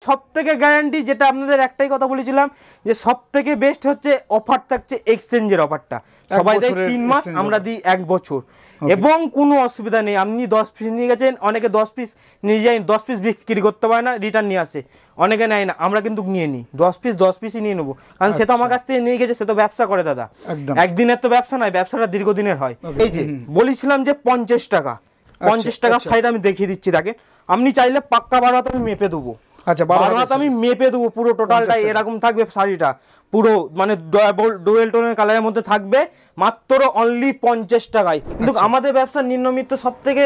সবথেকে গ্যারান্টি, যেটা আপনাদের একটাই কথা বলেছিলাম যে সবথেকে বেস্ট হচ্ছে অফার থাকছে এক্সচেঞ্জের অফারটা। সবাই দেয় 3 মাস, আমরা দিই 1 বছর এবং কোনো অসুবিধা নেই। আপনি 10 পিস নিয়ে গেছেন, অনেকে 10 পিস নিয়ে যায়, 10 পিস বিক্রি করতে পারে না, রিটার্ন নিয়ে আসে, অনেকে নেয় না, আমরা কিন্তু নিয়ে নিই 10 পিসই নিয়ে নেবো, কারণ সে তো আমার কাছ থেকে নিয়ে গেছে, সে তো ব্যবসা করে দাদা, একদিনের তো ব্যবসা নয়, ব্যবসাটা দীর্ঘদিনের হয়। এই যে বলেছিলাম যে 50 টাকা 50 টাকা সাইড আমি দেখিয়ে দিচ্ছি, দেখেন আপনি চাইলে পাক্কা 12 হাত আমি মেপে দেবো। আচ্ছা 12 হাত আমি মেপে দেবো, পুরো টোটালটা এরকম থাকবে শাড়িটা, পুরো মানে ডুয়েল টোনের কালারের মধ্যে থাকবে, মাত্র অনলি 50 টাকায়। কিন্তু আমাদের ব্যবসার নিম্নমিত্র সবথেকে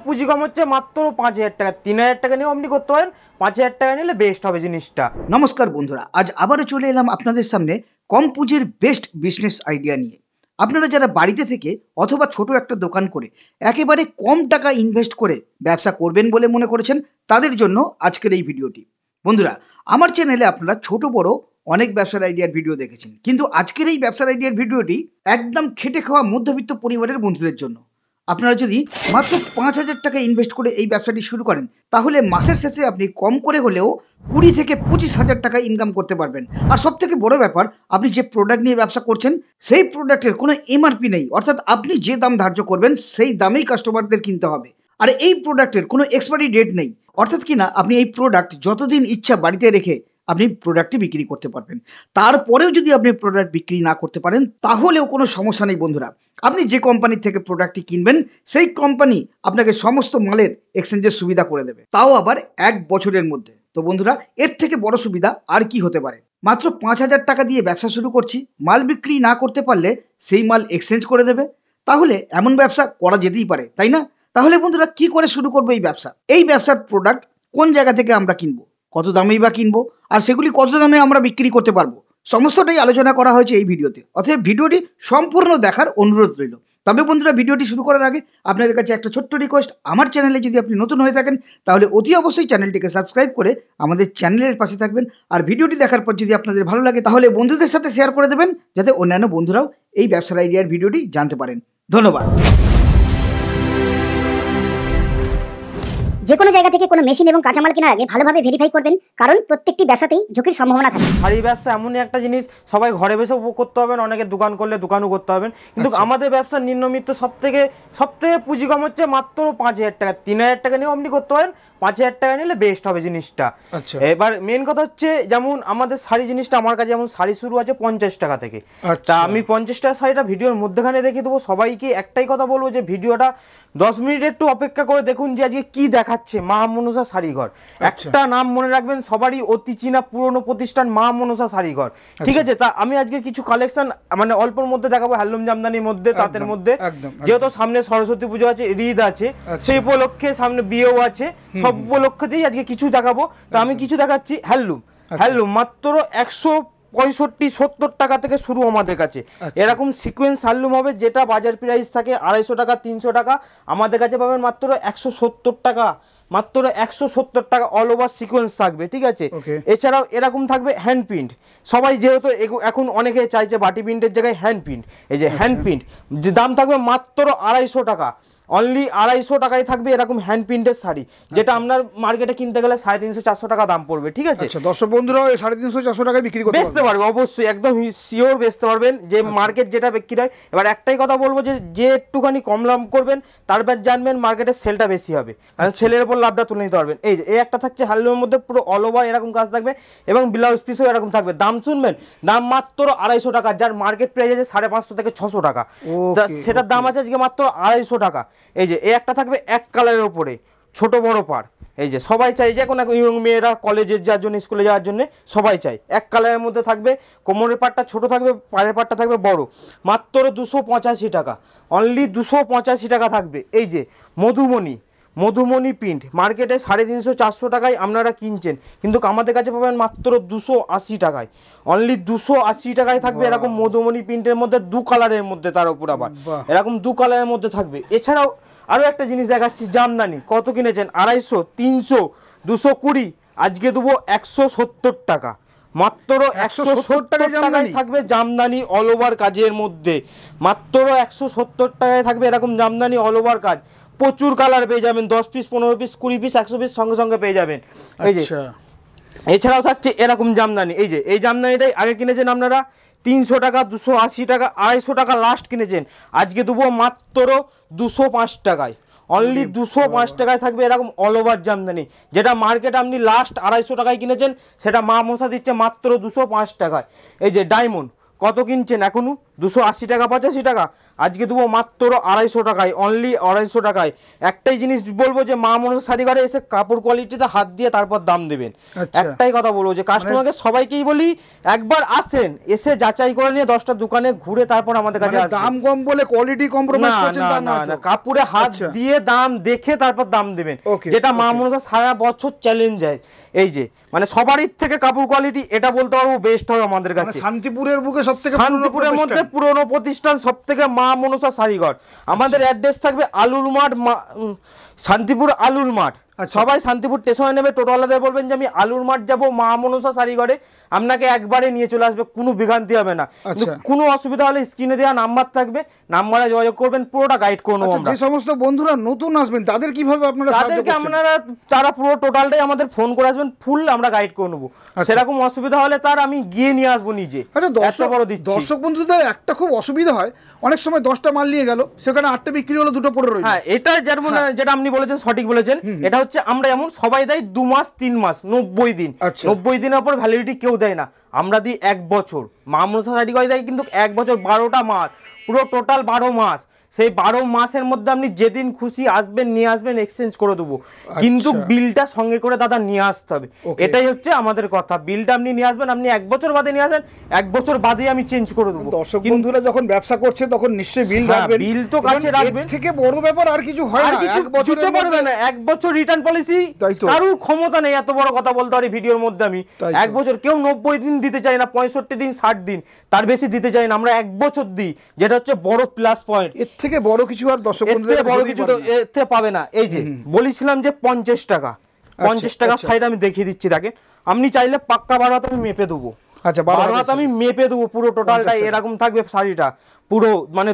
পুঁজি কম হচ্ছে মাত্র 5000 টাকা। 3000 টাকা নিয়েও আপনি করতে পারেন, 5000 টাকা নিলে বেস্ট হবে জিনিসটা। নমস্কার বন্ধুরা, আজ আবারও চলে এলাম আপনাদের সামনে কম পুঁজির বেস্ট বিজনেস আইডিয়া নিয়ে। আপনারা যারা বাড়িতে থেকে অথবা ছোট একটা দোকান করে একেবারে কম টাকা ইনভেস্ট করে ব্যবসা করবেন বলে মনে করেছেন, তাদের জন্য আজকের এই ভিডিওটি। বন্ধুরা, আমার চ্যানেলে আপনারা ছোট বড় অনেক ব্যবসার আইডিয়ার ভিডিও দেখেছেন, কিন্তু আজকের এই ব্যবসার আইডিয়ার ভিডিওটি একদম খেটে খাওয়া মধ্যবিত্ত পরিবারের বন্ধুদের জন্য। আপনারা যদি মাত্র 5000 টাকা ইনভেস্ট করে এই ব্যবসাটি শুরু করেন, তাহলে মাসের শেষে আপনি কম করে হলেও 20 থেকে 25,000 টাকা ইনকাম করতে পারবেন। আর সব থেকে বড় ব্যাপার, আপনি যে প্রোডাক্ট নিয়ে ব্যবসা করছেন সেই প্রোডাক্টের কোনো এমআরপি নেই, অর্থাৎ আপনি যে দাম ধার্য করবেন সেই দামেই কাস্টমারদের কিনতে হবে। আর এই প্রোডাক্টের কোনো এক্সপায়ারি ডেট নেই, অর্থাৎ কিনা আপনি এই প্রোডাক্ট যতদিন ইচ্ছা বাড়িতে রেখে আপনি প্রোডাক্টটি বিক্রি করতে পারবেন। তারপরেও যদি আপনি প্রোডাক্ট বিক্রি না করতে পারেন, তাহলেও কোনো সমস্যা নেই বন্ধুরা। আপনি যে কোম্পানির থেকে প্রোডাক্টটি কিনবেন সেই কোম্পানি আপনাকে সমস্ত মালের এক্সচেঞ্জের সুবিধা করে দেবে, তাও আবার 1 বছরের মধ্যে। তো বন্ধুরা, এর থেকে বড় সুবিধা আর কি হতে পারে। মাত্র 5000 টাকা দিয়ে ব্যবসা শুরু করছি, মাল বিক্রি না করতে পারলে সেই মাল এক্সচেঞ্জ করে দেবে। তাহলে এমন ব্যবসা করা যেতেই পারে, তাই না? তাহলে বন্ধুরা, কি করে শুরু করবো এই ব্যবসা? এই ব্যবসার প্রোডাক্ট কোন জায়গা থেকে আমরা কিনবো, কত দামেই বা কিনবো, আর সেগুলি কত দামে আমরা বিক্রি করতে পারবো, সমস্তটাই আলোচনা করা হয়েছে এই ভিডিওতে। অতএব ভিডিওটি সম্পূর্ণ দেখার অনুরোধ রইল। তবে বন্ধুরা, ভিডিওটি শুরু করার আগে আপনাদের কাছে একটা ছোট্ট রিকোয়েস্ট, আমার চ্যানেলে যদি আপনি নতুন হয়ে থাকেন তাহলে অতি অবশ্যই চ্যানেলটিকে সাবস্ক্রাইব করে আমাদের চ্যানেলের পাশে থাকবেন। আর ভিডিওটি দেখার পর যদি আপনাদের ভালো লাগে তাহলে বন্ধুদের সাথে শেয়ার করে দেবেন, যাতে অন্যান্য বন্ধুরাও এই ব্যবসার আইডিয়ার ভিডিওটি জানতে পারেন। ধন্যবাদ। যে কোনো জায়গা থেকে কোনো মেশিন এবং কাঁচামাল কেনার আগে ভালোভাবে ভেরিফাই করবেন, কারণ প্রত্যেকটি ব্যবসাতেই ঝুঁকির সম্ভাবনা থাকে। আর এই ব্যবসা এমনই একটা জিনিস, সবাই ঘরে বসেও করতে পারবেন, অনেকে দোকান করলে দোকানও করতে পারবেন, কিন্তু আমাদের ব্যবসার নিম্নমিত্র সবথেকে পুঁজি কম হচ্ছে মাত্র 5000 টাকা। 3000 টাকা নিয়েও আপনি করতে পারেন, 5000 টাকা নিলে বেস্ট হবে জিনিসটা। এবার মেন কথা হচ্ছে, যেমন আমাদের শাড়ি জিনিসটা, আমার কাছে যেমন শাড়ি শুরু আছে 50 টাকা থেকে। তা আমি 50 টাকা শাড়িটা ভিডিওর মধ্যখানে দেখিয়ে দেবো। সবাইকে একটাই কথা বলবো যে ভিডিওটা 10 মিনিট একটু অপেক্ষা করে দেখুন যে আজকে কি দেখাচ্ছে। মা মনসা শাড়িঘর, একটা নাম মনে রাখবেন সবারই, অতি চীনা পুরনো প্রতিষ্ঠান মা মনসা শাড়িঘর, ঠিক আছে? তা আমি আজকে কিছু কালেকশন মানে অল্পর মধ্যে দেখাবো, হ্যান্ডলুম জামদানির মধ্যে, তাঁতের মধ্যে, যেহেতু সামনে সরস্বতী পুজো আছে, ঈদ আছে, সেই উপলক্ষে সামনে বিয়েও আছে, সব উপলক্ষেতেই আজকে কিছু দেখাবো। তা আমি কিছু দেখাচ্ছি হ্যান্ডলুম মাত্র 165-70 টাকা থেকে শুরু আমাদের কাছে। এরকম সিকোয়েন্স হ্যান্ডলুম হবে, যেটা বাজার প্রাইস থাকে 250 টাকা 300 টাকা, আমাদের কাছে পাবেন মাত্র 170 টাকা, মাত্র 170 টাকা। অল ওভার সিকোয়েন্স থাকবে, ঠিক আছে? এছাড়াও এরকম থাকবে হ্যান্ড প্রিন্ট। সবাই যেহেতু এখন অনেকে চাইছে বাটি প্রিন্টের জায়গায় হ্যান্ড প্রিন্ট, এই যে হ্যান্ড প্রিন্ট, যে দাম থাকবে মাত্র 250 টাকা, অনলি 250 টাকায় থাকবে এরকম হ্যান্ড প্রিন্টের শাড়ি, যেটা আপনার মার্কেটে কিনতে গেলে 350-400 টাকা দাম পড়বে, ঠিক আছে? দর্শক বন্ধুরা, 350-400 টাকায় বিক্রি করতে বেচতে পারবে, অবশ্যই একদম শিওর বেচতে পারবেন, যে মার্কেট যেটা বিক্রি হয়। এবার একটাই কথা বলবো, যে একটুখানি কম লাভ করবেন তারপর জানবেন মার্কেটের সেলটা বেশি হবে, কারণ সেলের উপর লাভটা তুলে নিতে পারবেন। এই যে এই একটা থাকছে হ্যান্ডলুমের মধ্যে, পুরো অল ওভার এরকম কাজ থাকবে, এবং ব্লাউজ পিসও এরকম থাকবে। দাম শুনবেন, দাম মাত্র 250 টাকা, যার মার্কেট প্রাইস আছে 550 থেকে 600 টাকা, সেটার দাম আছে আজকে মাত্র 250 টাকা। এই যে এই একটা থাকবে এক কালারের উপরে, ছোট বড় পার, এই যে সবাই চাই, যে কোনো ইয়ং মেয়েরা কলেজে যাওয়ার জন্য, স্কুলে যাওয়ার জন্য সবাই চাই, এক কালারের মধ্যে থাকবে। কোমরের পাটটা ছোট থাকবে, পায়ের পাটটা থাকবে বড়, মাত্র 285 টাকা, অনলি 285 টাকা থাকবে। এই যে মধুমণি প্রিন্ট, মার্কেটে 350-400 টাকায় আপনারা কিনছেন, কিন্তু আমাদের কাছে পাবেন মাত্র 280 টাকায়, অনলি 280 টাকায় থাকবে এরকম মধুমণি প্রিন্টের মধ্যে, 2 কালারের মধ্যে, তার উপর আবার এরকম 2 কালারের মধ্যে থাকবে। এছাড়াও আরও একটা জিনিস দেখাচ্ছি, জামদানি। কত কিনেছেন? 250, 300, 220, আজকে দেবো 170 টাকা, মাত্র 170 টাকায় থাকবে জামদানি অল ওভার কাজের মধ্যে, মাত্র 170 টাকায় থাকবে এরকম জামদানি অল ওভার কাজ। প্রচুর কালার পেয়ে যাবেন, 10 পিস 15 পিস 20 পিস 100 পিস সঙ্গে সঙ্গে পেয়ে যাবেন। এই যে এছাড়াও থাকছে এরকম জামদানি, এই যে এই জামদানিটাই আগে কিনেছেন আপনারা 300 টাকা, 280 টাকা, 250 টাকা লাস্ট কিনেছেন, আজকে দেবো মাত্র 205 টাকায়। অনলি 205 টাকায় থাকবে এরকম অল ওভার জামদানি, যেটা মার্কেট আপনি লাস্ট 250 টাকায় কিনেছেন, সেটা মা মশা দিচ্ছে মাত্র 205 টাকায়। এই যে ডায়মন্ড কত কিনছেন এখনো 280 টাকা, 85 টাকা, আজকে দেবো মাত্র 250 টাকায়, অনলি 250 টাকায়। একটাই জিনিস বলবো যে মা মনসা শাড়ি ঘরে এসে কাপড় কোয়ালিটিতে হাত দিয়ে তারপর দাম দেবেন। একটাই কথা বলবো যে কাস্টমারকে সবাইকেই বলি একবার আসেন, এসে যাচাই করে নিয়ে 10টা দোকানে ঘুরে তারপর আমাদের কাছে আসবেন। দাম কম বলে কোয়ালিটি কম্প্রোমাইজ করছেন তা না, না, কাপড়ে হাত দিয়ে দাম দেখে তারপর দাম দেবেন, যেটা মা মনসা সারা বছর চ্যালেঞ্জ যায়। এই যে মানে সবারই থেকে কাপড় কোয়ালিটি এটা বলতে পারবো বেস্ট হবে আমাদের কাছে। শান্তিপুরের বুকে সবথেকে শান্তিপুরের মধ্যে পুরনো প্রতিষ্ঠান সবথেকে মা মনসা শাড়িঘর। আমাদের অ্যাড্রেস থাকবে আলুর মাঠ, শান্তিপুর আলুর মাঠ। সবাই শান্তিপুর স্টেশনে নেবে, টোটোওয়ালাদের বলবেন যে আমি আলুর মাঠ যাবো মা মনসা শাড়িঘরে, আপনাকে একবারে নিয়ে চলে আসবে, কোনো বিভ্রান্তি হবে না। কোনো অসুবিধা হলে স্ক্রিনে দেওয়া নাম্বার থাকবে, নাম্বারে যোগাযোগ করবেন, পুরোটা গাইড করে নেবো আমরা। যে সমস্ত বন্ধুরা নতুন আসবেন তাদের কিভাবে আপনারা তাদেরকে আপনারা তারা পুরো টোটালটাই আমাদের ফোন করে আসবেন, ফুল আমরা গাইড করে নেবো। সেরকম অসুবিধা হলে তার আমি গিয়ে নিয়ে আসবো নিজে। দর্শক বন্ধুদের একটা খুব অসুবিধা হয়, অনেক সময় 10টা মাল নিয়ে গেল, সেখানে 8টা বিক্রি হলো, 2টো পড়ে রইল। হ্যাঁ, এটা যেমন যেটা আপনি বলেছেন সঠিক বলেছেন। এটা হচ্ছে আমরা যেমন সবাই দেয় 2 মাস 3 মাস 90 দিন, 90 দিনের পর ভ্যালিডিটি কেউ দেয় না, আমরা দিই 1 বছর। মা মনসা শাড়ি ঘরে দেয় কিন্তু 1 বছর, 12টা মাস, পুরো টোটাল 12 মাস। সেই 12 মাসের মধ্যে আপনি যেদিন খুশি আসবেন, নিয়ে আসবেন, এক্সচেঞ্জ করে দেবো, কিন্তু বিলটা সঙ্গে করে দাদা নিয়ে আসতে হবে। এটাই হচ্ছে আমাদের কথা, বিলটা আপনি নিয়ে আসবেন, আপনি 1 বছর বাদে নিয়ে আসেন, 1 বছর বাদে আমি চেঞ্জ করে দেবো। দর্শক বন্ধুরা যখন ব্যবসা করছে তখন নিশ্চয়ই বিল রাখবেন, বিল তো কাছে রাখবেন। থেকে বড় ব্যাপার আর কিছু হয় না, কিছু দিতে পারবে না। 1 বছর রিটার্ন পলিসি, কারোর ক্ষমতা নেই এত বড় কথা বলতে পারি ভিডিওর মধ্যে আমি। 1 বছর কেউ 90 দিন দিতে চায় না, 65 দিন, 60 দিন, তার বেশি দিতে চায় না, আমরা 1 বছর দিই, যেটা হচ্ছে বড় প্লাস পয়েন্ট। এর থেকে বড় কিছু আর দর্শক বন্ধুদের বড় কিছু তো এতে পাবে না। এই যে বলেছিলাম যে 50 টাকা, 50 টাকা সাইড আমি দেখিয়ে দিচ্ছি, দেখেন আপনি চাইলে পাক্কা 12 হাত আমি মেপে দেবো। আচ্ছা, 12 হাত আমি মেপে দেবো, পুরো টোটালটা এরকম থাকবে শাড়িটা, পুরো মানে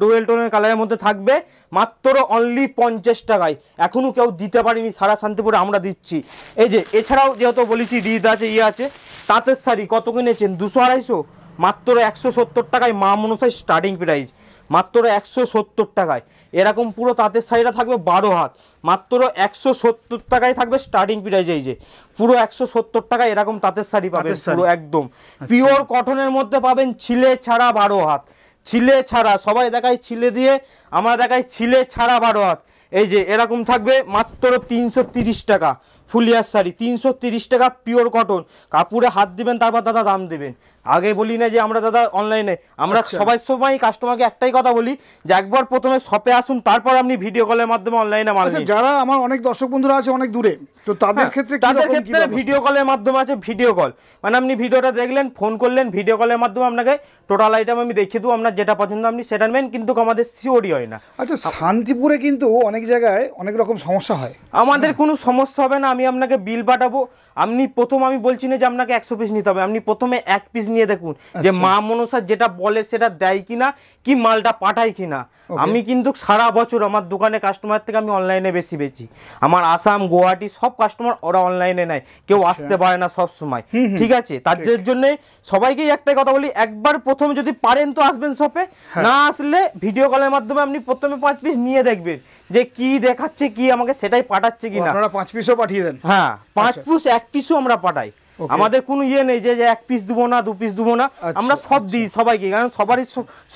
ডুয়েল টোনের কালারের মধ্যে থাকবে, মাত্র অনলি 50 টাকায়। এখনো কেউ দিতে পারিনি সারা শান্তিপুরে, আমরা দিচ্ছি। এই যে এছাড়াও যেহেতু বলেছি রিদ আছে, ইয়ে আছে, তাঁতের শাড়ি কত কিনেছেন 200-250, মাত্র 170 টাকায় মা মনসায় স্টার্টিং প্রাইস, মাত্র 170 টাকায়। এরকম পুরো তাঁতের শাড়িটা থাকবে 12 হাত, মাত্র 170 টাকায় থাকবে স্টার্টিং প্রাইস। এই যে পুরো 170 টাকায় এরকম তাঁতের শাড়ি পাবেন, পুরো একদম পিওর কটনের মধ্যে পাবেন, ছিলে ছাড়া 12 হাত, ছিলে ছাড়া। সবাই দেখায় ছিলে দিয়ে, আমরা দেখাই ছিলে ছাড়া 12 হাত। এই যে এরকম থাকবে মাত্র 330 টাকা ফুলিয়ার শাড়ি, 330 টাকা পিওর কটন, কাপড়ে হাত দিবেন তারপর দাদা দাম দেবেন। আগে বলি না যে আমরা দাদা অনলাইনে, আমরা সবাই সময় কাস্টমারকে একটাই কথা বলি যে একবার প্রথমে শপে আসুন, তারপর আপনি ভিডিও কলের মাধ্যমে অনলাইনে মাল নিন। যারা আমার অনেক দর্শক বন্ধুরা আছে অনেক দূরে, তো তাদের ক্ষেত্রে ভিডিও কলের মাধ্যমে আছে, ভিডিও কল মানে আপনি ভিডিওটা দেখলেন, ফোন করলেন, ভিডিও কলের মাধ্যমে আপনাকে টোটাল আইটেম আমি দেখিয়ে দেবো, আপনার যেটা পছন্দ আপনি সেটা নেবেন, কিন্তু আমাদের সিওরি হয় না। আচ্ছা, শান্তিপুরে কিন্তু অনেক জায়গায় অনেক রকম সমস্যা হয়, আমাদের কোনো সমস্যা হবে না, আমি আপনাকে বিল পাঠাবো। আপনি আমি বলছি না যে আপনাকে 100 পিস নিতে হবে, আপনি প্রথমে 1 পিস নিয়ে দেখুন যে মা মনসা যেটা বলে সেটা দেয় কিনা, কি মালটা পাঠায় কিনা। আমি কিন্তু সারা বছর আমার দোকানে কাস্টমার থেকে আমি অনলাইনে বেশি বেচি, আমার আসাম, গুয়াহাটি সব কাস্টমার ওরা অনলাইনে নেয়, কেউ আসতে পারে না সব সময়, ঠিক আছে? তাদের জন্য সবাইকেই একটাই কথা বলি, একবার প্রথমে যদি পারেন তো আসবেন শপে, না আসলে ভিডিও কলের মাধ্যমে আপনি প্রথমে 5 পিস নিয়ে দেখবেন যে কি দেখাচ্ছে, কি আমাকে সেটাই পাঠাচ্ছে কিনা। আপনারা 5 পিসও পাঠিয়ে দেন? হ্যাঁ, 5 পিস 1 পিসও আমরা পাঠাই, আমাদের কোনো ইয়ে নেই যে 1 পিস দেবো না, 2 পিস দেবো না, আমরা সব দিই সবাইকে, কারণ সবারই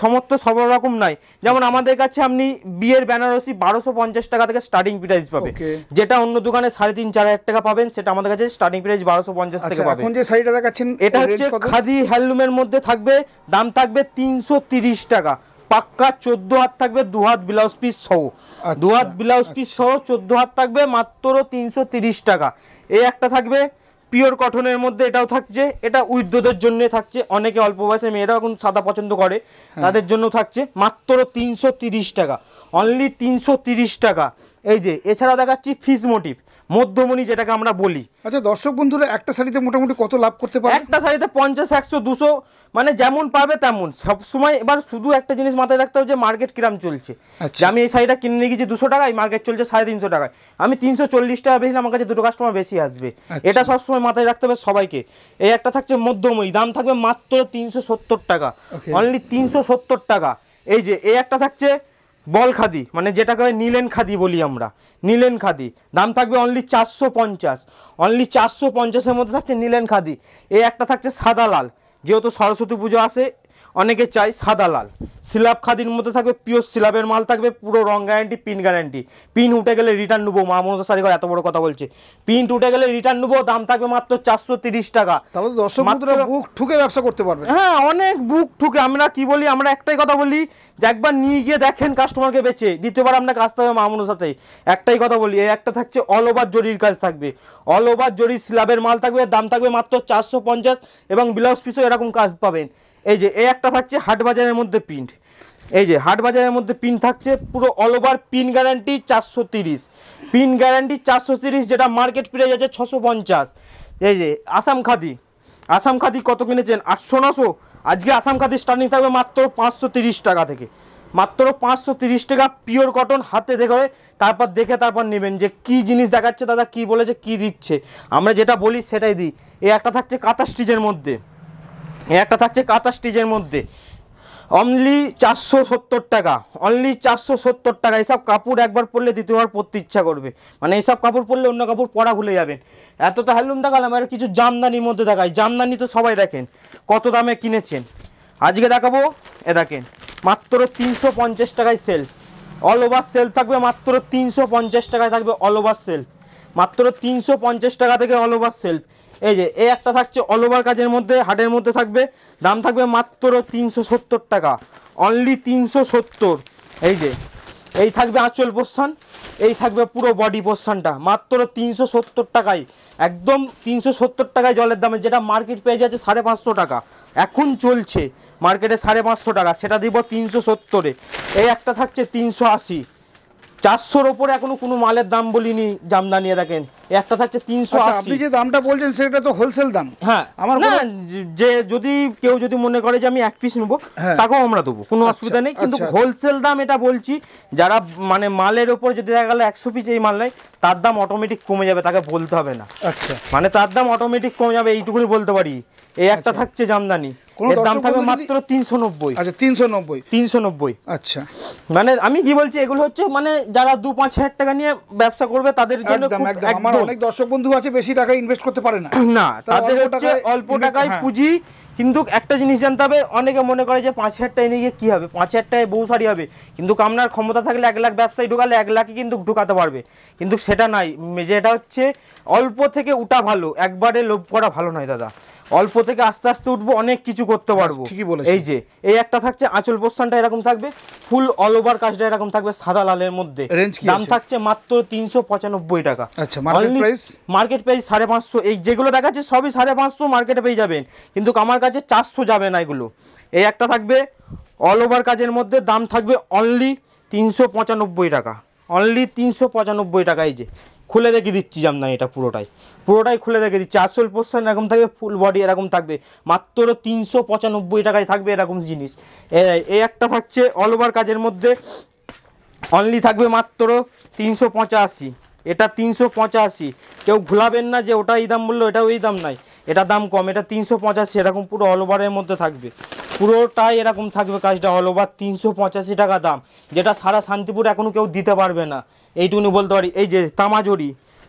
সমর্থ সব রকম নাই। যেমন আমাদের কাছে আপনি বিয়ের বেনারসি 1250 টাকা থেকে স্টার্টিং প্রাইস পাবে, যেটা অন্য দোকানে 3,500-4,000 টাকা পাবেন, সেটা আমাদের কাছে স্টার্টিং প্রাইস 1250 থেকে পাবেন। এখন যে শাড়িটা দেখাচ্ছেন এটা হচ্ছে খাদি হ্যান্ডলুমের মধ্যে থাকবে, দাম থাকবে 330 টাকা, পাক্কা 14 হাত থাকবে, 2 হাত ব্লাউজ পিস সহ, 2 হাত ব্লাউজ পিস সহ 14 হাত থাকবে, মাত্র 330 টাকা। এই একটা থাকবে পিওর কটনের মধ্যে, এটাও থাকছে, এটা উইথদের জন্য থাকছে, অনেকে অল্প বয়সে মেয়েরা এখন সাদা পছন্দ করে, তাদের জন্য থাকছে মাত্র 330 টাকা, অনলি 330 টাকা। এই যে এছাড়া দেখাচ্ছি ফিস মোটিভ, মধ্যমণি যেটাকে আমরা বলি। আচ্ছা দর্শক বন্ধুরা, একটা শাড়িতে মোটামুটি কত লাভ করতে পারে? একটা শাড়িতে 50, 100, 200 মানে যেমন পাবে তেমন সব সময়। এবার শুধু একটা জিনিস মাথায় রাখতে হবে যে মার্কেট কিরাম চলছে, যে আমি এই শাড়িটা কিনে নিয়ে গেছি 200 টাকায়, মার্কেট চলছে 350 টাকায়, আমি 340 টাকা বেশি, আমার কাছে 2 কাস্টমার বেশি আসবে, এটা সবসময় মাথায় রাখতে হবে সবাইকে। এই একটা থাকছে মধ্যমই, দাম থাকবে মাত্র 370 টাকা, অনলি 370 টাকা। এই যে এই একটা থাকছে বল খাদি, মানে যেটাকে নীলেন খাদি বলি আমরা, নীলেন খাদি, দাম থাকবে অনলি 450, অনলি 450-এর মধ্যে থাকছে নীলেন খাদি। এই একটা থাকছে সাদা লাল, যেহেতু সরস্বতী পুজো আসে অনেকে চাই সাদা লাল। সিলাব খাদির মধ্যে থাকবে পিওর সিলাবের মাল থাকবে, পুরো রং গ্যারান্টি, পিন গ্যারান্টি। পিন উঠে গেলে রিটার্ন নেবো, মা মনসা শাড়ি ঘর এত বড় কথা বলছে, পিন উঠে গেলে রিটার্ন নেবো। দাম থাকবে মাত্র 430 টাকা। তাহলে দর্শক বন্ধুরা বুক ঠুকে ব্যবসা করতে পারবে। হ্যাঁ, অনেক বুক ঠুকে। আমরা কি বলি, আমরা একটাই কথা বলি যে একবার নিয়ে গিয়ে দেখেন কাস্টমারকে বেচে, দ্বিতীয়বার আপনাকে আসতে হবে মামুনের সাথে। একটাই কথা বলি, এই একটা থাকছে অল ওভার জরির কাজ থাকবে, অল ওভার জরির স্ল্যাবের মাল থাকবে, দাম থাকবে মাত্র 450 এবং ব্লাউজ পিসও এরকম কাজ পাবেন। এই যে এই একটা থাকছে হাট বাজারের মধ্যে প্রিন্ট, এই যে হাট বাজারের মধ্যে পিন থাকছে, পুরো all over pin guarantee 430, pin guarantee 430, যেটা মার্কেট প্রাইস আছে 650। এই যে আসাম খাদি, আসাম খাদি কত কিনেছেন? 800-900। আজকে আসাম খাদি স্টার্টিং থাকবে মাত্র 530 টাকা থেকে, মাত্র 530 টাকা। পিওর কটন, হাতে দেখে তারপর নেবেন যে কি জিনিস দেখাচ্ছে দাদা, কি বলেছে, কি দিচ্ছে। আমরা যেটা বলি সেটাই দিই। এই একটা থাকছে কাঁথা স্টিচের মধ্যে, এই একটা থাকছে কাঁথা স্টিচের মধ্যে, অনলি 470 টাকা, অনলি 470 টাকা। এইসব কাপড় একবার পরলে দ্বিতীয়বার পরতে ইচ্ছা করবে, মানে এইসব কাপড় পরলে অন্য কাপড় পরা ভুলে যাবেন। এত তো হ্যান্ডলুম দেখালাম, আর কিছু জামদানির মধ্যে দেখাই। জামদানি তো সবাই দেখেন কত দামে কিনেছেন, আজকে দেখাবো। এ দেখেন মাত্র 350 টাকায় সেল, অল ওভার সেল থাকবে মাত্র 350 টাকায় থাকবে অল ওভার সেল, মাত্র 350 টাকা থেকে অল ওভার সেল। এই যে এই একটা থাকছে অল ওভার কাজের মধ্যে, হাটের মধ্যে থাকবে, দাম থাকবে মাত্র 370 টাকা, অনলি 370। এই যে এই থাকবে আঁচল পোর্শন, এই থাকবে পুরো বডি পোর্শনটা, মাত্র 370 টাকায়, একদম 370 টাকায় জলের দামে। যেটা মার্কেট পেয়ে যাচ্ছে 550 টাকা, এখন চলছে মার্কেটে 550 টাকা, সেটা দিব 370-এ। এই একটা থাকছে 380, 400-র ওপরে এখনো কোনো মালের দাম বলিনি জামদানি। দেখেন একটা থাকছে 380। আপনি যে দামটা বলছেন সেটা তো হোলসেল দাম। হ্যাঁ, আমার না, যে যদি কেউ যদি মনে করে যে আমি এক পিস নেবো, তাকেও আমরা দেবো, কোনো অসুবিধা নেই। কিন্তু হোলসেল দাম এটা বলছি, যারা মানে মালের ওপর যদি দেখা গেলো 100 পিস এই মাল নেয়, তার দাম অটোমেটিক কমে যাবে, তাকে বলতে হবে না। আচ্ছা, মানে তার দাম অটোমেটিক কমে যাবে, এইটুকুনি বলতে পারি। এই একটা থাকছে জামদানি, এর দাম থাকবে মাত্র 390। আচ্ছা, 390, 390। আচ্ছা, মানে আমি কি বলছি, এগুলো হচ্ছে মানে যারা 2-5 হাজার টাকা নিয়ে ব্যবসা করবে তাদের জন্য খুব আমার অনেক দর্শক বন্ধু আছে বেশি টাকা ইনভেস্ট করতে পারে না, না, তাদের হচ্ছে অল্প টাকায় পুঁজি। কিন্তু একটা জিনিস জানতে হবে, অনেকে মনে করে যে 5,000 টাকা নিয়ে গিয়ে কী হবে, 5,000 টাকায় বউ শাড়ি হবে। কিন্তু আপনার ক্ষমতা থাকলে 1 লাখ ব্যবসায়ী ঢোকালে 1 লাখই কিন্তু ঢোকাতে পারবে, কিন্তু সেটা নাই। যেটা হচ্ছে অল্প থেকে উঠা ভালো, একবারে লোভ করা ভালো নয় দাদা। অল্প থেকে আস্তে আস্তে উঠবো, অনেক কিছু করতে পারবো। এই যে এই একটা থাকছে আঁচল পোর্শনটা এরকম থাকবে, ফুল অল ওভার কাজটা এরকম থাকবে সাদা লালের মধ্যে, দাম থাকছে মাত্র 395 টাকা। আচ্ছা, মার্কেট প্রাইস 550। এই যেগুলো দেখাচ্ছে সবই 550 মার্কেটে পেয়ে যাবেন, কিন্তু আমার কাছে 400 যাবে না এগুলো। এই একটা থাকবে অল ওভার কাজের মধ্যে, দাম থাকবে অনলি 395 টাকা, অনলি 395 টাকা। এই যে খুলে দেখে দিচ্ছি জামদানিটা, পুরোটাই খুলে দেখে দিচ্ছি। আঁচল পোর্শন এরকম থাকবে, ফুল বডি এরকম থাকবে, মাত্র 395 টাকায় থাকবে এরকম জিনিস। এই একটা থাকছে অল ওভার কাজের মধ্যে, অনলি থাকবে মাত্র 385, এটা 385। কেউ ভুলাবেন না যে ওটা এই দাম বললো এটা ওই দাম নাই, এটা দাম কম, এটা 385। এরকম পুরো অল ওভারের মধ্যে থাকবে, পুরোটাই এরকম থাকবে কাজটা, অল ওভার 385 টাকা দাম, যেটা সারা শান্তিপুর এখনও কেউ দিতে পারবে না, এইটুকুনি বলতে পারি। এই যে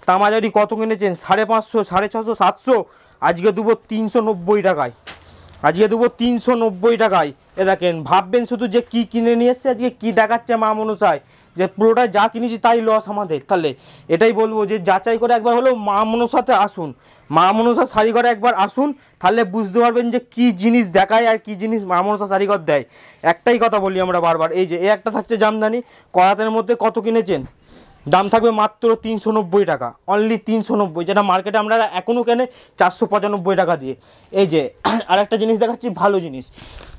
তামাজরি কত কিনেছেন? 550, 650, 700, আজকে দেবো 390 টাকায়, আজকে দেবো 390 টাকায়। এ দেখেন, ভাববেন শুধু যে কি কিনে নিয়ে এসছে, আজকে কি দেখাচ্ছে মা মনসায়, যে পুরোটা যা কিনেছি তাই লস আমাদের। তাহলে এটাই বলবো যে যাচাই করে একবার হলেও মা মনসাতে আসুন, মা মনসা শাড়িঘরে একবার আসুন, তাহলে বুঝতে পারবেন যে কি জিনিস দেখায় আর কি জিনিস মা মনসা শাড়িঘর দেয়। একটাই কথা বলি আমরা বারবার, এই যে একটা থাকছে জামদানি করাতের মধ্যে, কত কিনেছেন? দাম থাকবে মাত্র 390 টাকা, অনলি 390, যেটা মার্কেটে আমরা এখনও কেনে 495 টাকা দিয়ে। এই যে আর একটা জিনিস দেখাচ্ছি, ভালো জিনিস,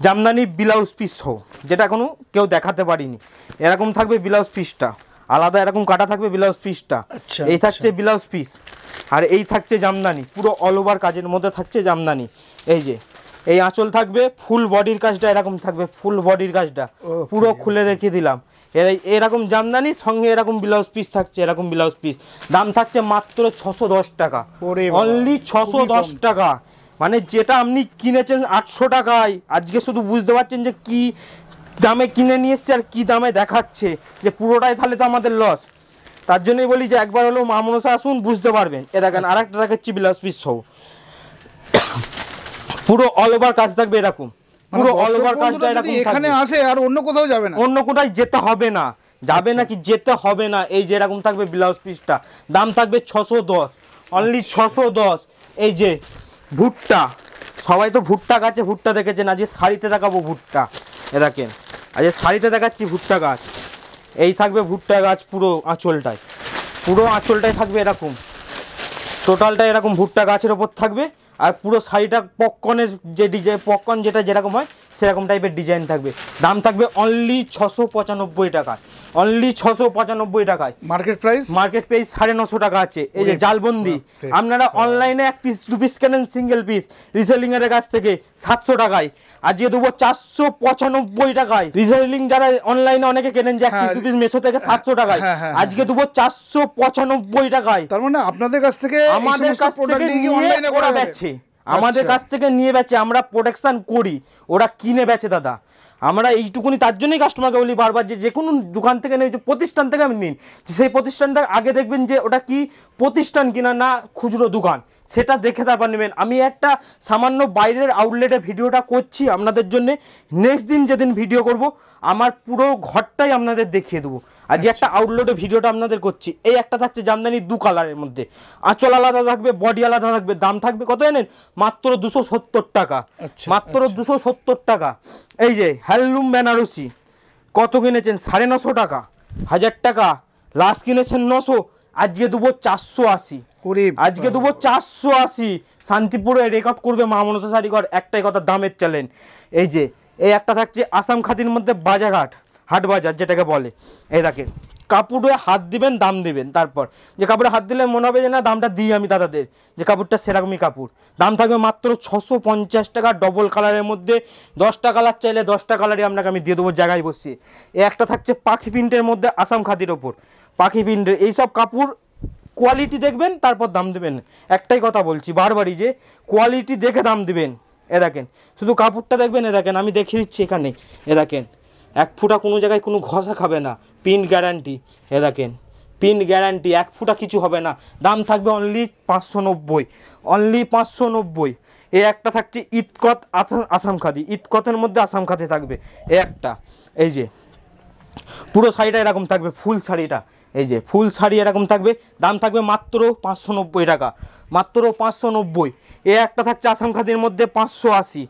জামদানি ব্লাউজ পিস সহ, যেটা এখনও কেউ দেখাতে পারিনি। এরকম থাকবে ব্লাউজ পিসটা, আলাদা এরকম কাটা থাকবে ব্লাউজ পিসটা। এই থাকছে ব্লাউজ পিস, আর এই থাকছে জামদানি, পুরো অল ওভার কাজের মধ্যে থাকছে জামদানি। এই যে এই আঁচল থাকবে, ফুল বডির কাজটা এরকম থাকবে, ফুল বডির কাজটা পুরো খুলে দেখিয়ে দিলাম। এরকম জামদানি সঙ্গে এরকম ব্লাউজ পিস থাকছে, এরকম ব্লাউজ পিস দাম থাকছে মাত্র 610 টাকা, অনলি 610 টাকা। মানে যেটা আপনি কিনেছেন 800 টাকায়, আজকে শুধু বুঝতে পারছেন যে কি দামে কিনে নিয়ে এসছে আর কি দামে দেখাচ্ছে, যে পুরোটাই তাহলে তো আমাদের লস। তার জন্যই বলি যে একবার হলেও মা মনসা আসুন, বুঝতে পারবেন। এ দেখেন আর একটা দেখাচ্ছি ব্লাউজ পিস সহ, পুরো অল ওভার কাজ থাকবে এরকম, পুরো অল ওভার কাজটা এরকম এখানে থাকবে, আসে আর অন্য কোথাও যাবে না, অন্য কোথায় যেতে হবে না, যাবে নাকি যেতে হবে না। এই যে এরকম থাকবে ব্লাউজ পিসটা, দাম থাকবে 610, অনলি 610। এই যে ভুট্টা, সবাই তো ভুট্টা গাছে ভুট্টা দেখেছেন, আজকে শাড়িতে দেখাবো ভুট্টা। এ দেখেন আজকে শাড়িতে দেখাচ্ছি ভুট্টা গাছ, এই থাকবে ভুট্টা গাছ পুরো আঁচলটায়, পুরো আঁচলটায় থাকবে এরকম, টোটালটা এরকম ভুট্টা গাছের ওপর থাকবে। আর পুরো শাড়িটা পপকর্নের যে ডিজাইন, পপকর্ন যেটা যেরকম হয় সেরকম টাইপের ডিজাইন থাকবে, দাম থাকবে অনলি 695 টাকায়, অনলি 695 টাকায়। মার্কেট প্রাইস 950 টাকা আছে। এই যে জালবন্দি, আপনারা অনলাইনে 1 পিস 2 পিস কেনেন সিঙ্গেল পিস রিসেলিং এর কাছ থেকে 700 টাকায়, আজকে দেবো 495 টাকায়। রিসেলিং যারা অনলাইনে অনেকে কেনেন যে 1 পিস 2 পিস মেশো থেকে 700 টাকায়, আজকে দেবো 495 টাকায়। তার মানে আপনাদের কাছ থেকে আমাদের কাছ থেকে নিয়ে ওরা বেচে, আমাদের কাছ থেকে নিয়ে বেচে, আমরা প্রোটেকশন করি, ওরা কিনে বেচে দাদা। আমরা এইটুকুনি, তার জন্যই কাস্টমারকে বলি বারবার যে কোনো দোকান থেকে নেই, যে প্রতিষ্ঠান থেকে আমি নিন, সেই প্রতিষ্ঠানটা আগে দেখবেন যে ওটা কি প্রতিষ্ঠান কিনা না খুচরো দোকান, সেটা দেখে তারপর নেবেন। আমি একটা সামান্য বাইরের আউটলেটে ভিডিওটা করছি আপনাদের জন্য, নেক্সট দিন যেদিন ভিডিও করব আমার পুরো ঘরটাই আপনাদের দেখিয়ে দেবো। আজ একটা আউটলেটে ভিডিওটা আপনাদের করছি। এই একটা থাকছে জামদানি 2 কালারের মধ্যে, আঁচল আলাদা থাকবে, বডি আলাদা থাকবে, দাম থাকবে কত জানেন? মাত্র 270 টাকা, মাত্র 270 টাকা। এই যে হ্যান্ডলুম বেনারসি, কত কিনেছেন? 950 টাকা, 1000 টাকা, লাস্ট কিনেছেন 900, আজকে দেবো 480, আজকে দেবো 480। শান্তিপুরে রেকর্ড করবে মা মনসা শাড়ি ঘর, একটাই কথা, দামের চ্যালেঞ্জ। এই যে এই একটা থাকছে আসাম খাদির মধ্যে বাজারহাট, হাট বাজার যেটাকে বলে। এই দেখেন কাপড়ে হাত দিবেন, দাম দিবেন, তারপর যে কাপড়ে হাত দিলে মনে হবে যে না দামটা দিই আমি দাদাদের, যে কাপড়টা সেরকমই কাপড়। দাম থাকবে মাত্র 650 টাকা, ডবল কালারের মধ্যে। 10টা কালার চাইলে 10টা কালারই আপনাকে আমি দিয়ে দেবো জায়গায় বসিয়ে। এই একটা থাকছে পাখি প্রিন্টের মধ্যে আসাম খাদির ওপর, পাখি প্রিন্টের এইসব কাপড় কোয়ালিটি দেখবেন তারপর দাম দেবেন। একটাই কথা বলছি বারবারই, যে কোয়ালিটি দেখে দাম দিবেন। এ দেখেন শুধু কাপড়টা দেখবেন, এ দেখেন আমি দেখিয়ে দিচ্ছি এখানে, এ দেখেন 1 ফুটা কোনো জায়গায় কোনো ঘষা খাবে না, পিন গ্যারান্টি। এ দেখেন পিন গ্যারান্টি, 1 ফুটা কিছু হবে না। দাম থাকবে অনলি 590, অনলি 590। এ একটা থাকছে ইতকত আসাম খাদি, ইতকতের মধ্যে আসাম খাদি থাকবে। এ একটা, এই যে পুরো শাড়িটা এরকম থাকবে, ফুল শাড়িটা, এই যে ফুল শাড়ি এরকম থাকবে, দাম থাকবে মাত্র 590 টাকা, মাত্র 590। এ একটা থাকছে আসাম খাদির মধ্যে 580,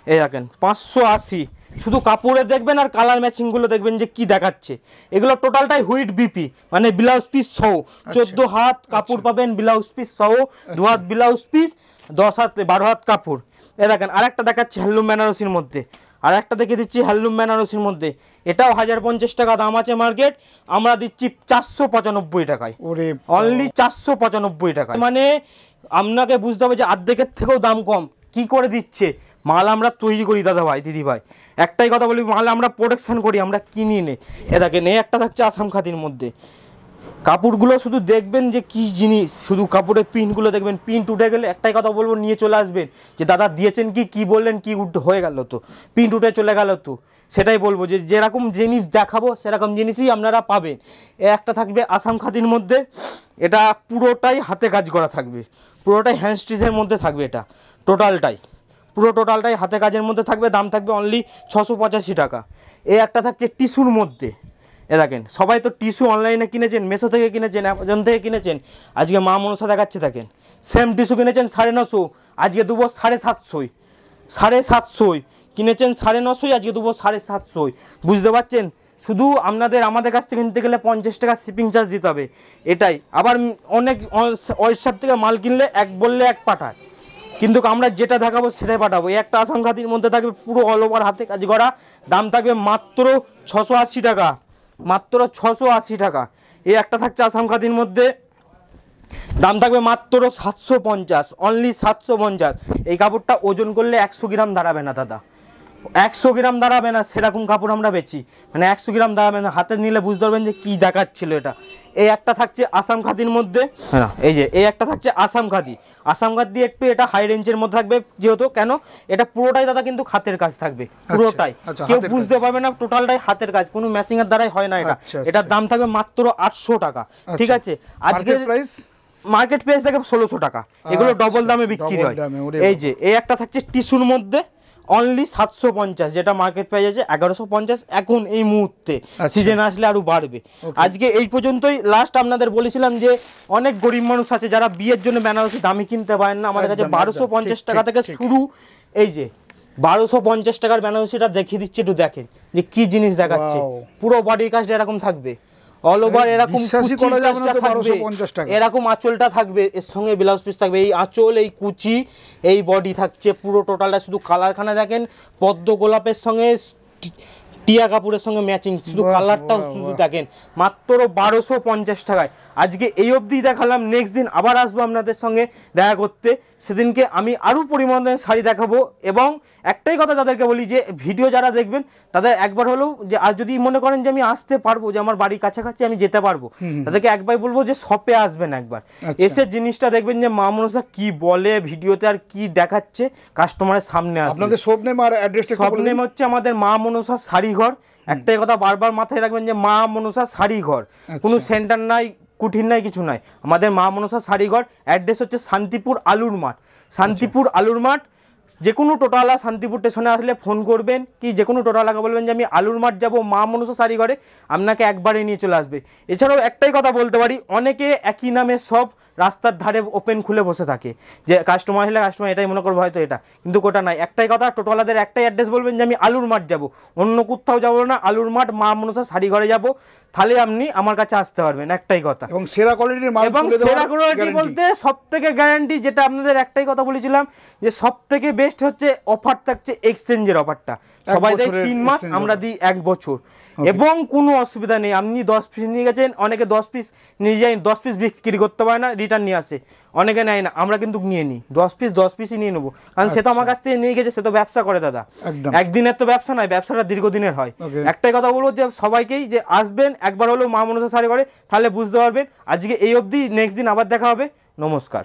এই দেখেন 580। শুধু কাপড়ে দেখবেন আর কালার ম্যাচিংগুলো দেখবেন যে কি দেখাচ্ছে। এগুলো টোটালটাই হুইট বিপি, মানে ব্লাউজ পিস সহ 14 হাত কাপড় পাবেন, ব্লাউজ পিস সহ 2 হাত ব্লাউজ পিস, 10 হাত 12 হাত কাপড়। এ দেখেন আরেকটা দেখাচ্ছে হ্যান্ডলুম বেনারসির মধ্যে, আর একটা দেখে দিচ্ছি হ্যান্ডলুম বেনারসির মধ্যে, এটাও 1050 টাকা দাম আছে মার্কেট, আমরা দিচ্ছি 495 টাকায়, অনলি 495 টাকায়। মানে আপনাকে বুঝতে হবে যে অর্ধেকের থেকেও দাম কম কি করে দিচ্ছে। মাল আমরা তৈরি করি দাদা ভাই, দিদি ভাই, একটাই কথা বলি, মাল আমরা প্রোডাকশন করি, আমরা কিনি নে। এ দেখেন এই একটা থাকছে আসাম খাদির মধ্যে, কাপড়গুলো শুধু দেখবেন যে কি জিনিস, শুধু কাপড়ের প্রিন্টগুলো দেখবেন, প্রিন্ট উঠে গেলে একটাই কথা বলবো, নিয়ে চলে আসবেন যে দাদা দিয়েছেন কি বললেন কি হয়ে গেল, তো প্রিন্ট উঠে চলে গেল, তো সেটাই বলবো যে যেরকম জিনিস দেখাবো সেরকম জিনিসই আপনারা পাবেন। এ একটা থাকবে আসাম খাদির মধ্যে, এটা পুরোটাই হাতে কাজ করা থাকবে, পুরোটাই হ্যান্ড স্টিচের মধ্যে থাকবে, এটা পুরো টোটালটাই হাতে কাজের মধ্যে থাকবে, দাম থাকবে অনলি 685 টাকা। এ একটা থাকছে টিস্যুর মধ্যে, এ দেখেন সবাই তো টিস্যু অনলাইনে কিনেছেন, মেশো থেকে কিনেছেন, অ্যামাজন থেকে কিনেছেন, আজকে মা মনসা দেখাচ্ছে দেখেন সেম টিস্যু কিনেছেন 950, আজকে দেবো 750, 750 কিনেছেন 950, আজকে দেবো 750। বুঝতে পারছেন? শুধু আমাদের কাছ থেকে কিনতে গেলে 50 টাকা শিপিং চার্জ দিতে হবে, এটাই। আবার অনেক ওয়েবসাইট থেকে মাল কিনলে এক বললে এক পাঠায়, কিন্তু আমরা যেটা দেখাবো সেটাই পাঠাবো। এই একটা আসাম খাদির মধ্যে থাকবে পুরো অল ওভার হাতে কাজ করা, দাম থাকবে মাত্র 680 টাকা, মাত্র 680 টাকা। এই একটা থাকছে আসাম খাদির মধ্যে, দাম থাকবে মাত্র 750, অনলি 750। এই কাপড়টা ওজন করলে 100 গ্রাম দাঁড়াবে না দাদা, 100 গ্রাম দাঁড়াবে না সেরকম কাপড় আমরা বেচি, মানে 100 গ্রাম দাঁড়াবে না, হাতে নিলে বুঝতে পারবেন যে কি দেখাচ্ছিল এটা। এই একটা থাকছে আসাম খাদির মধ্যে, হ্যাঁ এই যে এই একটা থাকছে আসাম খাদি। আসাম খাদি একটু এটা হাই রেঞ্জের মধ্যে থাকবে, যেহেতু কেন এটা পুরোটাই দাদা কিন্তু হাতের কাজ থাকবে, পুরোটাই আচ্ছা, কেউ হাতের বুঝতে পারবে না, টোটালটাই হাতের কাজ, কোনো ম্যাচিং এর দ্বারাই হয় না এটা। এটার দাম থাকবে মাত্র 800 টাকা, ঠিক আছে। আজকে প্রাইস মার্কেট প্রাইস থাকে 1600 টাকা, এগুলো ডবল দামে বিক্রি হয়। এই যে এই একটা থাকছে টিস্যুর মধ্যে অনলি 750, যেটা মার্কেট প্রাইস আছে 1150 এখন এই মুহূর্তে, সিজন আসলে আরো বাড়বে। আজকে এই পর্যন্তই লাস্ট। আপনাদের বলেছিলাম যে অনেক গরিব মানুষ আছে যারা বিয়ের জন্য বেনারসি দামি কিনতে পারেন না, আমাদের কাছে 1250 টাকা থেকে শুরু। এই যে 1250 টাকার বেনারসিটা দেখিয়ে দিচ্ছি, একটু দেখেন যে কি জিনিস দেখাচ্ছে। পুরো বডির কাজটা এরকম থাকবে, অল ওভার এরকম এরকম আঁচলটা থাকবে, এর সঙ্গে ব্লাউজ পিস থাকবে। এই আঁচল, এই কুচি, এই বডি থাকছে পুরো টোটালটা। শুধু কালারখানা দেখেন, পদ্ম গোলাপের সঙ্গে টিয়া কাপড়ের সঙ্গে ম্যাচিং, শুধু কালারটাও শুধু দেখেন, মাত্র 1250 টাকায়। আজকে এই অবধি দেখালাম, নেক্সট দিন আবার আসবো আপনাদের সঙ্গে দেখা করতে, সেদিনকে আমি আরও পরিমাণে শাড়ি দেখাবো। এবং একটাই কথা তাদেরকে বলি যে ভিডিও যারা দেখবেন তাদের একবার হলেও, যে আর যদি মনে করেন যে আমি আসতে পারবো, যে আমার বাড়ির কাছাকাছি আমি যেতে পারবো, তাদেরকে একবার বলবো যে শপে আসবেন একবার, এসে জিনিসটা দেখবেন যে মা মনসা কি বলে ভিডিওতে আর কি দেখাচ্ছে, কাস্টমারের সামনে আসবে। আপনাদের শপ নেম আর অ্যাড্রেসটা শপ নেম হচ্ছে আমাদের মা মনসা শাড়িঘর। একটাই কথা বারবার মাথায় রাখবেন যে মা মনসা শাড়িঘর, কোনো সেন্টার নাই, কুঠির নাই, কিছু নাই। আমাদের মা মনসা শাড়িঘর, অ্যাড্রেস হচ্ছে শান্তিপুর আলুর মাঠ, শান্তিপুর আলুর মাঠ। যে কোনো টোটালা শান্তিপুর স্টেশনে আসলে ফোন করবেন, কি যে কোনো টোটালাকে বলবেন যে আমি আলুর মাঠ যাবো মা মনসা শাড়িঘরে, আপনাকে একবারে নিয়ে চলে আসবে। এছাড়াও একটাই কথা বলতে পারি, অনেকে একই নামে সব রাস্তার ধারে ওপেন খুলে বসে থাকে, যে কাস্টমার হলে কাস্টমার এটাই মনে করবো হয়তো এটা, কিন্তু কোটা নাই। একটাই কথা, টোটালাদের একটাই অ্যাড্রেস বলবেন যে আমি আলুর মাঠ যাবো, অন্য কোথাও যাবো না, আলুর মাঠ মা মনসা শাড়িঘরে যাবো, তাহলে আপনি আমার কাছে আসতে পারবেন। একটাই কথা। এবং সেরা কোয়ালিটির মাল, এবং সেরা কোয়ালিটি বলতে সবথেকে গ্যারান্টি, যেটা আপনাদের একটাই কথা বলেছিলাম যে সবথেকে বেস্ট হচ্ছে অফার থাকছে এক্সচেঞ্জের অফারটা। সবাই দেয় 3 মাস, আমরা দিই 1 বছর, এবং কোনো অসুবিধা নেই। আপনি 10 পিস নিয়ে গেছেন, অনেকে 10 পিস নিয়ে যায়, 10 পিস বিক্রি করতে পারে না, রিটার্ন নিয়ে আসে, অনেকে নেয় না, আমরা কিন্তু নিয়ে নিই 10 পিসই নিয়ে নেবো, কারণ সে তো আমার কাছ থেকে নিয়ে গেছে, সে তো ব্যবসা করে দাদা, একদিনের তো ব্যবসা নয়, ব্যবসাটা দীর্ঘদিনের হয়। একটাই কথা বলবো যে সবাইকেই যে আসবেন একবার হলেও মা মনসা শাড়ি ঘরে, তাহলে বুঝতে পারবেন। আজকে এই অবধি, নেক্সট দিন আবার দেখা হবে। নমস্কার।